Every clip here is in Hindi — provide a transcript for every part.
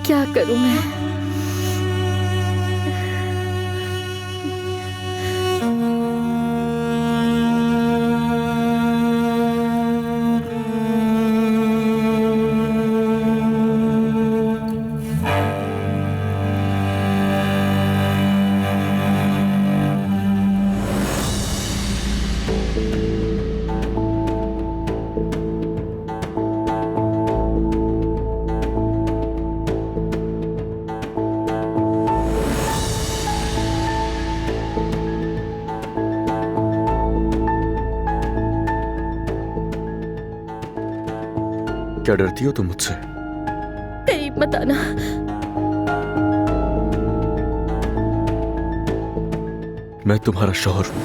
क्या करूं मैं? क्या डरती हो तुम मुझसे? करीब मत आना। मैं तुम्हारा शौहर हूं।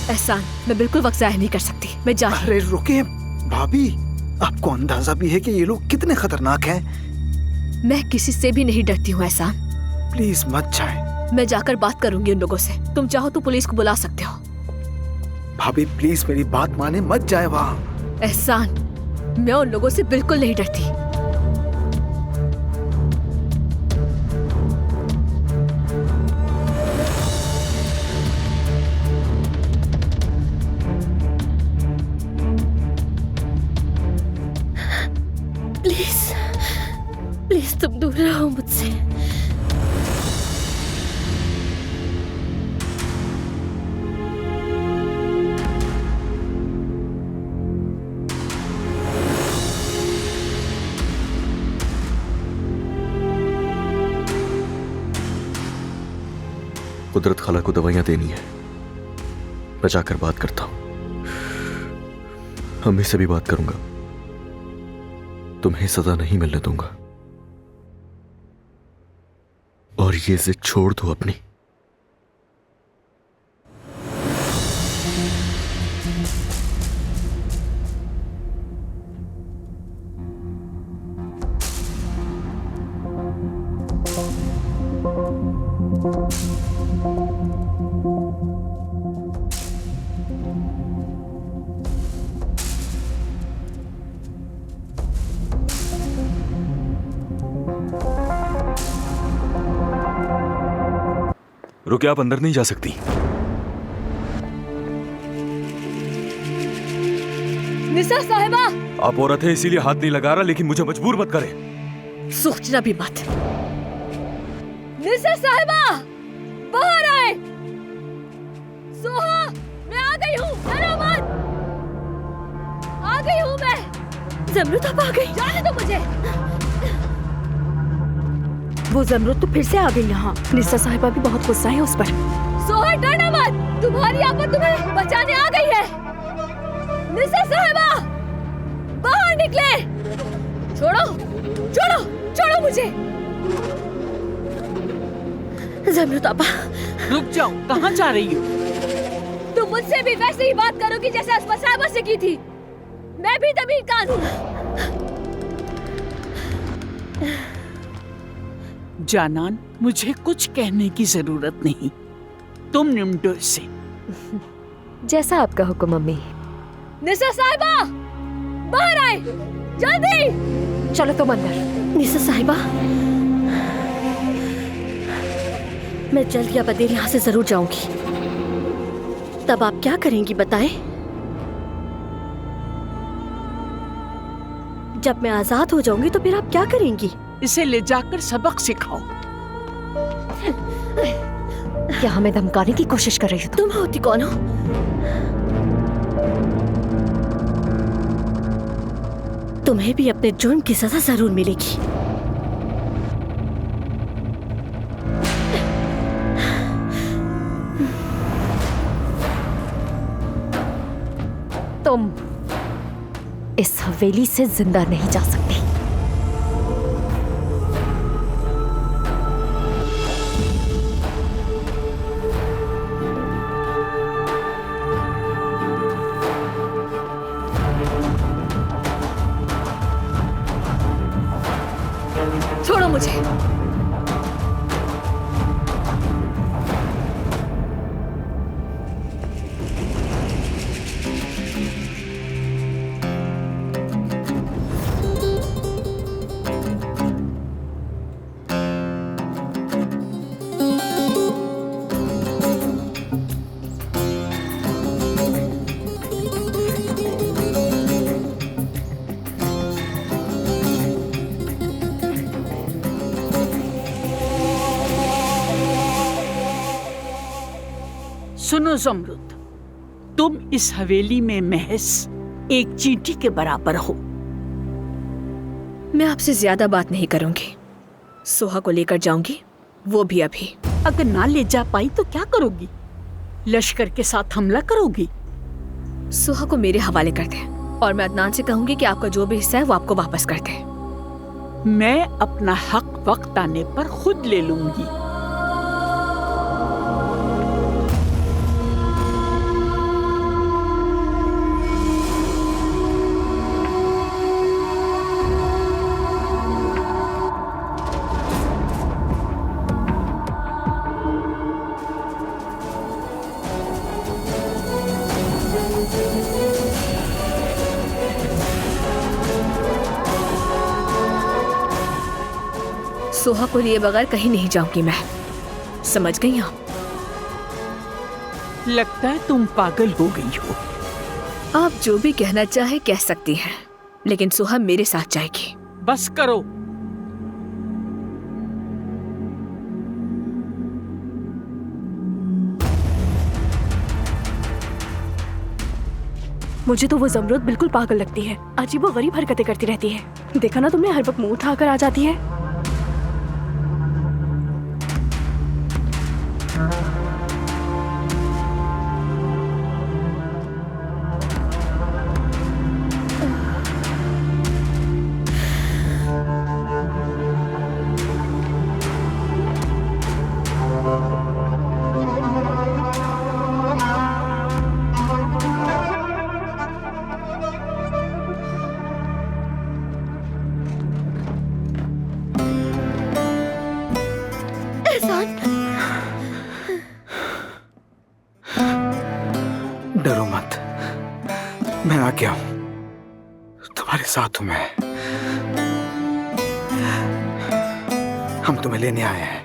एहसान, मैं बिल्कुल वक्त जाया नहीं कर सकती। मैं जा रही। अरे रुके भाभी, आपको अंदाजा भी है कि ये लोग कितने खतरनाक हैं? मैं किसी से भी नहीं डरती हूँ एहसान। प्लीज मत जाए। मैं जाकर बात करूंगी उन लोगों से। तुम चाहो तो पुलिस को बुला सकते हो। भाभी प्लीज मेरी बात माने, मत जाए वहाँ। एहसान, मैं उन लोगों से बिल्कुल नहीं डरती। प्लीज प्लीज तुम दूर रहो मुझसे। कुदरत खाला को दवाइयां देनी है। मैं जाकर बात करता हूं। अम्मी से भी बात करूंगा। तुम्हें सजा नहीं मिलने दूंगा। और ये जिद छोड़ दो अपनी। रुके, आप अंदर नहीं जा सकती। निसा साहिबा! आप औरत है इसीलिए हाथ नहीं लगा रहा, लेकिन मुझे मजबूर मत करें। सोचना भी मत। निसा साहिबा, बाहर आए। सोहा, मैं आ गई हूँ। डरो मत। आ गई हूँ मैं। ज़मरुद अब आ गई। जाने दो मुझे। वो ज़मरुद तो फिर से आ गई यहाँ। निसा साहिबा भी बहुत गुस्सा है उस पर। सोहा, डरना मत। तुम्हारी आफत तुम्हें बचाने आ गई है। निसा साहिबा, बाहर निकले। छोड़ो, छोड़ो, छोड़ो मुझे। ज़मरुद आपा, रुक जाओ, कहाँ जा रही हो? तुम मुझसे भी वैसे ही बात करोगी जैसे अस्मा साहिबा से की थी। मैं भी तमीर कान हूँ। जानान, मुझे कुछ कहने की जरूरत नहीं। तुम निम्डो से। जैसा आपका हुक्म अम्मी। निसा साहिबा, बाहर आए, जल्दी। चलो तुम अंदर। निसा साहिबा, मैं जल्द या बदेर यहाँ से जरूर जाऊंगी। तब आप क्या करेंगी बताएं? जब मैं आजाद हो जाऊंगी तो फिर आप क्या करेंगी? इसे ले जाकर सबक सिखाओ। क्या हमें धमकाने की कोशिश कर रही हो तुम होती कौन हो? तुम्हें भी अपने जुर्म की सजा जरूर मिलेगी। तुम इस हवेली से जिंदा नहीं जा सकती। छोड़ो मुझे। सुनो जमरुद, तुम इस हवेली में महज एक चींटी के बराबर हो। मैं आपसे ज्यादा बात नहीं करूंगी। सोहा को लेकर जाऊंगी, वो भी अभी। अगर ना ले जा पाई तो क्या करोगी? लश्कर के साथ हमला करोगी? सोहा को मेरे हवाले कर दे और मैं अदनान से कहूंगी कि आपका जो भी हिस्सा है वो आपको वापस कर दे। मैं अपना हक वक्त आने पर खुद ले लूंगी। सोहा को लिए बगैर कहीं नहीं जाऊंगी मैं, समझ गई आप? लगता है तुम पागल हो गई हो। आप जो भी कहना चाहे कह सकती हैं, लेकिन सोहा मेरे साथ जाएगी। बस करो। मुझे तो वो जमरुद बिल्कुल पागल लगती है। अजीबो गरीब हरकतें करती रहती है। देखा ना तुमने, हर वक्त मुंह उठाकर आ जाती है। डरो मत, मैं आ गया हूं, तुम्हारे साथ हूं मैं। हम तुम्हें लेने आए हैं।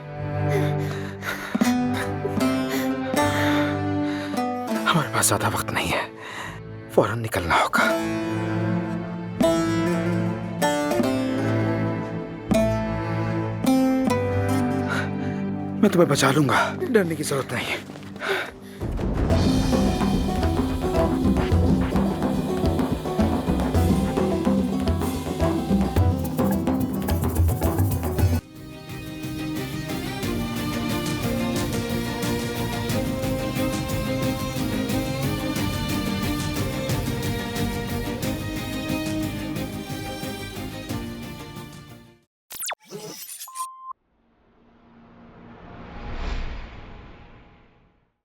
हमारे पास ज्यादा वक्त नहीं है, फौरन निकलना होगा। मैं तुम्हें बचा लूंगा, डरने की जरूरत नहीं है।